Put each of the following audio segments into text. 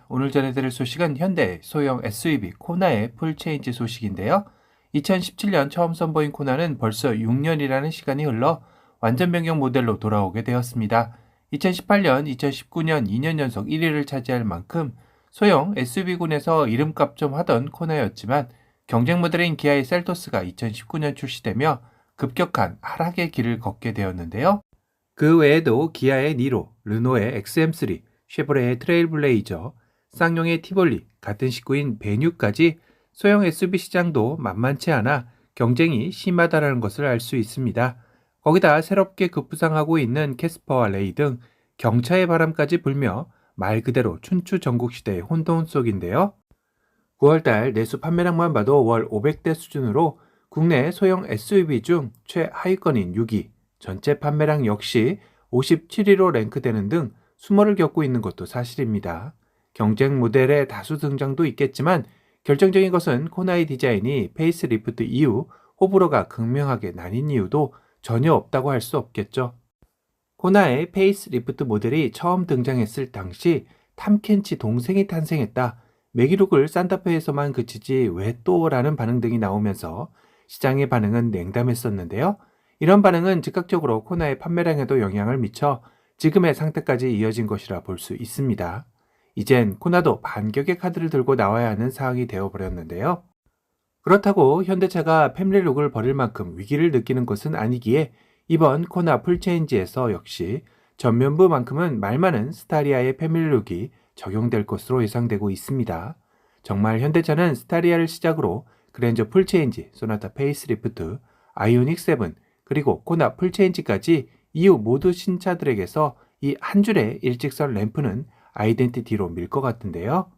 오늘 전해드릴 소식은 현대 소형 SUV 코나의 풀체인지 소식인데요. 2017년 처음 선보인 코나는 벌써 6년이라는 시간이 흘러 완전 변경 모델로 돌아오게 되었습니다. 2018년, 2019년 2년 연속 1위를 차지할 만큼 소형 SUV군에서 이름값 좀 하던 코나였지만 경쟁 모델인 기아의 셀토스가 2019년 출시되며 급격한 하락의 길을 걷게 되었는데요. 그 외에도 기아의 니로, 르노의 XM3, 쉐보레의 트레일블레이저, 쌍용의 티볼리, 같은 식구인 베뉴까지 소형 SUV 시장도 만만치 않아 경쟁이 심하다는 것을 알 수 있습니다. 거기다 새롭게 급부상하고 있는 캐스퍼와 레이 등 경차의 바람까지 불며 말 그대로 춘추 전국시대의 혼돈 속인데요. 9월달 내수 판매량만 봐도 월 500대 수준으로 국내 소형 SUV 중 최하위권인 6위, 전체 판매량 역시 57위로 랭크되는 등 수모를 겪고 있는 것도 사실입니다. 경쟁 모델의 다수 등장도 있겠지만 결정적인 것은 코나의 디자인이 페이스리프트 이후 호불호가 극명하게 나뉜 이유도 전혀 없다고 할 수 없겠죠. 코나의 페이스리프트 모델이 처음 등장했을 당시 탐켄치 동생이 탄생했다. 매기룩을 산타페에서만 그치지 왜 또? 라는 반응 등이 나오면서 시장의 반응은 냉담했었는데요. 이런 반응은 즉각적으로 코나의 판매량에도 영향을 미쳐 지금의 상태까지 이어진 것이라 볼 수 있습니다. 이젠 코나도 반격의 카드를 들고 나와야 하는 상황이 되어버렸는데요. 그렇다고 현대차가 패밀리룩을 버릴 만큼 위기를 느끼는 것은 아니기에 이번 코나 풀체인지에서 역시 전면부만큼은 말 많은 스타리아의 패밀리룩이 적용될 것으로 예상되고 있습니다. 정말 현대차는 스타리아를 시작으로 그랜저 풀체인지, 소나타 페이스리프트, 아이오닉 7, 그리고 코나 풀체인지까지 이후 모두 신차들에게서 이 한 줄의 일직선 램프는 아이덴티티로 밀 것 같은데요.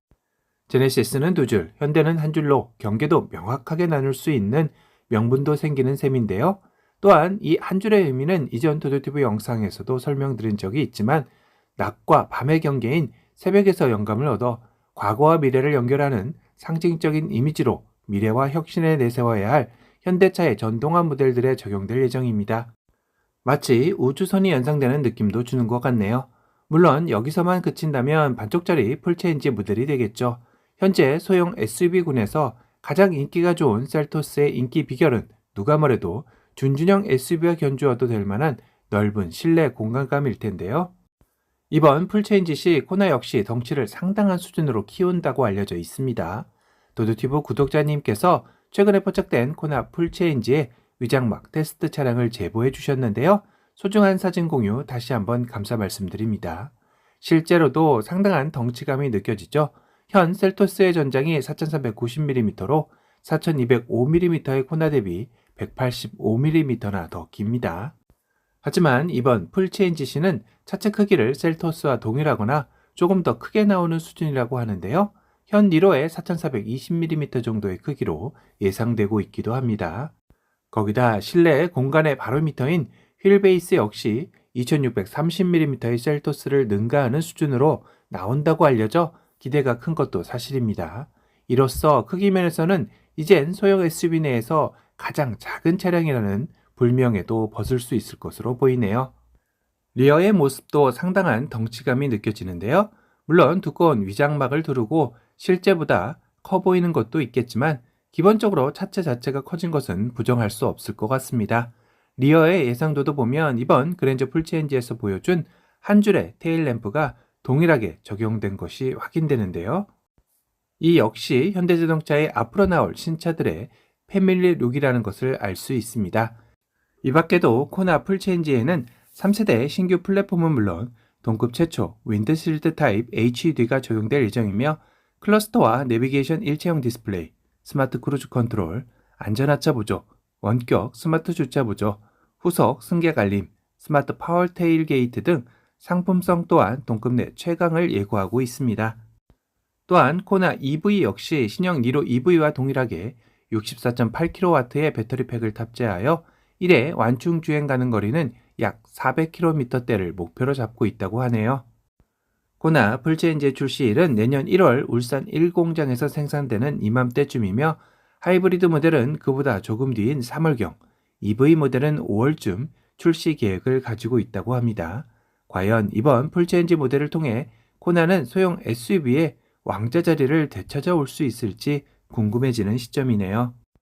제네시스는 두 줄, 현대는 한 줄로 경계도 명확하게 나눌 수 있는 명분도 생기는 셈인데요. 또한 이 한 줄의 의미는 이전 도도티브 영상에서도 설명드린 적이 있지만 낮과 밤의 경계인 새벽에서 영감을 얻어 과거와 미래를 연결하는 상징적인 이미지로 미래와 혁신에 내세워야 할 현대차의 전동화 모델들에 적용될 예정입니다. 마치 우주선이 연상되는 느낌도 주는 것 같네요. 물론 여기서만 그친다면 반쪽짜리 풀체인지 모델이 되겠죠. 현재 소형 SUV군에서 가장 인기가 좋은 셀토스의 인기 비결은 누가 뭐래도 준준형 SUV와 견주어도 될 만한 넓은 실내 공간감일 텐데요. 이번 풀체인지 시 코나 역시 덩치를 상당한 수준으로 키운다고 알려져 있습니다. 도도티브 구독자님께서 최근에 포착된 코나 풀체인지의 위장막 테스트 차량을 제보해 주셨는데요. 소중한 사진 공유 다시 한번 감사 말씀드립니다. 실제로도 상당한 덩치감이 느껴지죠. 현 셀토스의 전장이 4390mm로 4205mm의 코나 대비 185mm나 더 깁니다. 하지만 이번 풀체인지시는 차체 크기를 셀토스와 동일하거나 조금 더 크게 나오는 수준이라고 하는데요. 현 니로의 4420mm 정도의 크기로 예상되고 있기도 합니다. 거기다 실내 공간의 바로미터인 휠베이스 역시 2630mm의 셀토스를 능가하는 수준으로 나온다고 알려져 기대가 큰 것도 사실입니다. 이로써 크기 면에서는 이젠 소형 SUV 내에서 가장 작은 차량이라는 불명예도 벗을 수 있을 것으로 보이네요. 리어의 모습도 상당한 덩치감이 느껴지는데요. 물론 두꺼운 위장막을 두르고 실제보다 커 보이는 것도 있겠지만 기본적으로 차체 자체가 커진 것은 부정할 수 없을 것 같습니다. 리어의 예상도도 보면 이번 그랜저 풀체인지에서 보여준 한 줄의 테일 램프가 동일하게 적용된 것이 확인되는데요. 이 역시 현대자동차의 앞으로 나올 신차들의 패밀리 룩이라는 것을 알 수 있습니다. 이 밖에도 코나 풀체인지에는 3세대 신규 플랫폼은 물론 동급 최초 윈드실드 타입 HUD가 적용될 예정이며 클러스터와 내비게이션 일체형 디스플레이, 스마트 크루즈 컨트롤, 안전하차 보조, 원격 스마트 주차 보조, 후석 승객 알림, 스마트 파워 테일 게이트 등 상품성 또한 동급 내 최강을 예고하고 있습니다. 또한 코나 EV 역시 신형 니로 EV와 동일하게 64.8kW의 배터리팩을 탑재하여 1회 완충 주행 가는 거리는 약 400km대를 목표로 잡고 있다고 하네요. 코나 풀체인지 출시일은 내년 1월 울산 1공장에서 생산되는 이맘때쯤이며 하이브리드 모델은 그보다 조금 뒤인 3월경, EV 모델은 5월쯤 출시 계획을 가지고 있다고 합니다. 과연 이번 풀체인지 모델을 통해 코나는 소형 SUV의 왕자 자리를 되찾아올 수 있을지 궁금해지는 시점이네요.